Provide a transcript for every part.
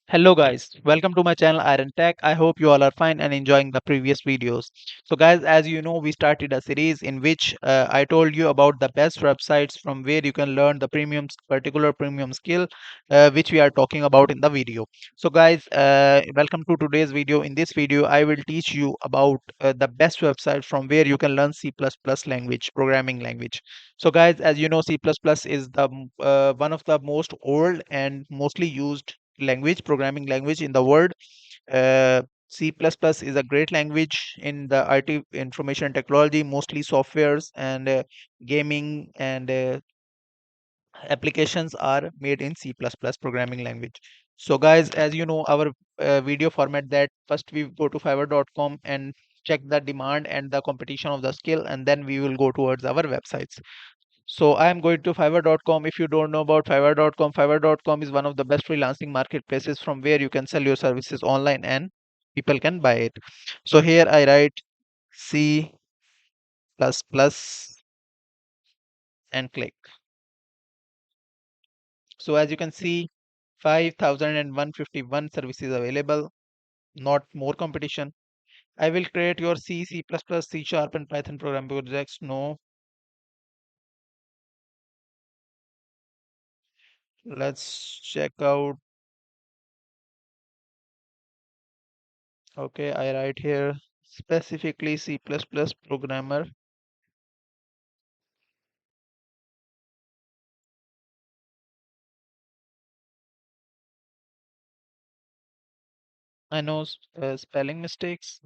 Hello guys, welcome to my channel Iron Tech. I hope you all are fine and enjoying the previous videos. So guys, as you know, we started a series in which I told you about the best websites from where you can learn the particular premium skill, which we are talking about in the video. So guys, welcome to today's video. In this video, I will teach you about the best website from where you can learn C++ language, programming language. So guys, as you know, C++ is the one of the most old and mostly used programming language in the world. C++ is a great language in the IT information technology, mostly softwares and gaming and applications are made in C++ programming language. So guys, as you know, our video format that first we go to fiverr.com and check the demand and the competition of the skill, and then we will go towards our websites. So I am going to fiverr.com. If you don't know about fiverr.com, fiverr.com is one of the best freelancing marketplaces from where you can sell your services online and people can buy it. So here I write C++ and click. So as you can see, 5,151 services available, not more competition. I will create your C++, C Sharp and Python program projects. No, let's check out. Okay, I write here specifically C++ programmer. I know spelling mistakes.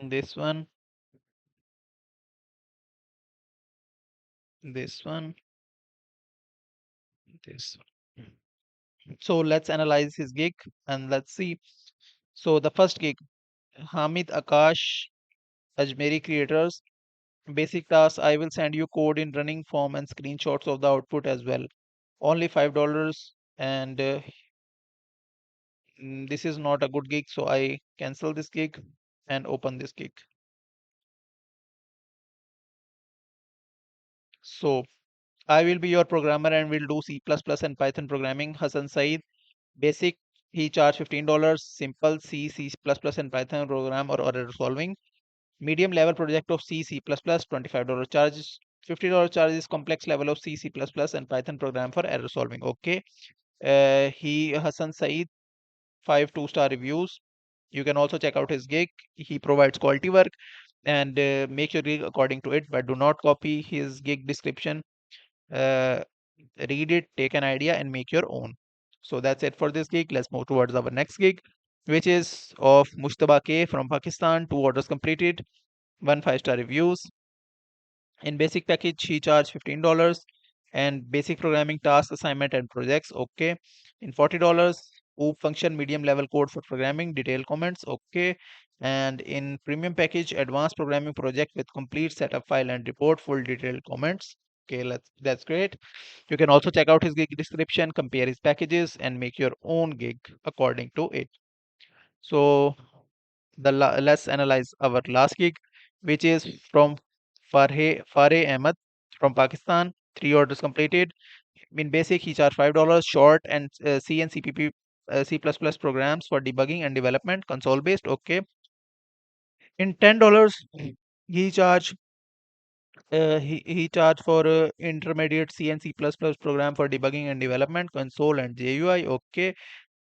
This one, this one, this one. So let's analyze his gig and let's see. So the first gig, Hamid Akash Ajmeri creators. Basic task, I will send you code in running form and screenshots of the output as well. Only $5 and this is not a good gig, so I cancel this gig and open this gig. So I will be your programmer and will do C++ and Python programming. Hassan Saeed, basic, he charge $15. Simple C++ and Python program or error solving. Medium level project of C++, $25 charge. $50 charge is complex level of C++ and Python program for error solving. Okay. Hassan Saeed, 5 2-star reviews. You can also check out his gig. He provides quality work and make your gig according to it, but do not copy his gig description. Uh, Read it, take an idea, and make your own. So that's it for this gig. Let's move towards our next gig, which is of Mushtaba K from Pakistan. 2 orders completed, 1 5-star reviews. In basic package, he charged $15 and basic programming task assignment and projects. Okay. In $40, OOP function medium level code for programming, detailed comments. Okay. And in premium package, advanced programming project with complete setup file and report, full detailed comments. Okay, that's great. You can also check out his gig description, compare his packages, and make your own gig according to it. So let's analyze our last gig, which is from Fareh Ahmed from Pakistan. 3 orders completed. In basic, he charged $5. Short and C and CPP, C++ programs for debugging and development, console based. Okay. In $10, he charged he charged for intermediate C and C++ program for debugging and development, console and GUI. Okay.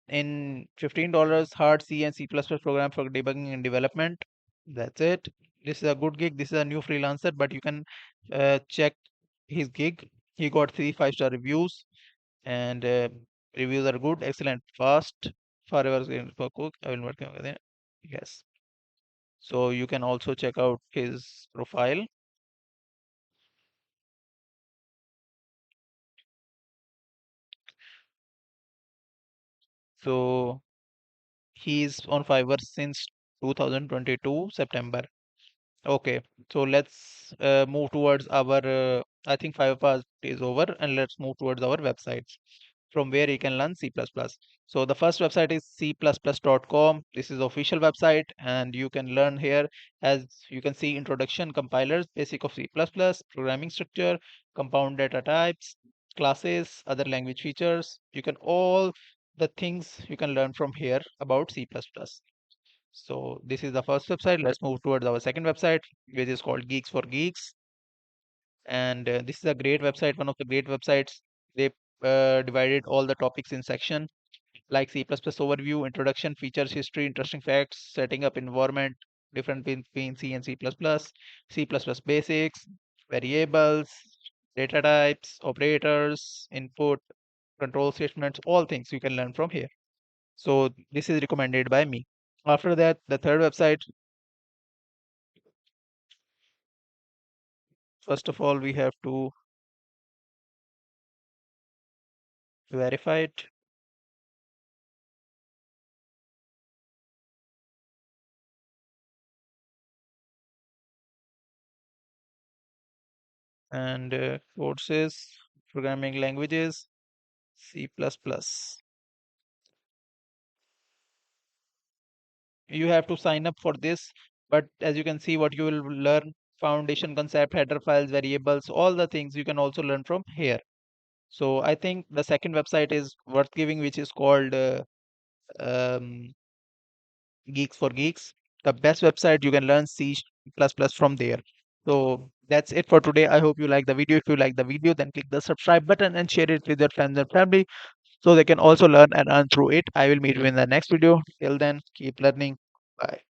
In $15, hard C and C++ program for debugging and development. That's it. This is a good gig. This is a new freelancer, but you can check his gig. He got 3 5-star reviews, and reviews are good, excellent, fast. Forever for cook. I will work with it. Yes. So you can also check out his profile. So he's on Fiverr since 2022 September. Okay, so let's move towards our. I think Fiverr part is over, and let's move towards our websites. from where you can learn C++. So the first website is cplus.com. This is the official website, and you can learn here. As you can see, introduction, compilers, basic of C++, programming structure, compound data types, classes, other language features. You can all the things you can learn from here about C++. So this is the first website. Let's move towards our second website, which is called Geeks for Geeks. And this is a great website, one of the great websites. They divided all the topics in section like C++ overview, introduction, features, history, interesting facts, setting up environment, different between C and C++, C++ basics, variables, data types, operators, input, control statements, all things you can learn from here. So this is recommended by me. After that, the third website, first of all, we have to verify it. And courses, programming languages, C++. You have to sign up for this, but as you can see, what you will learn, foundation concept, header files, variables, all the things you can also learn from here. So I think the second website is worth giving, which is called um, Geeks for Geeks. The best website, you can learn C++ from there. So that's it for today. I hope you like the video. If you like the video, then click the subscribe button and share it with your friends and family so they can also learn and earn through it. I will meet you in the next video. Till then, keep learning. Bye.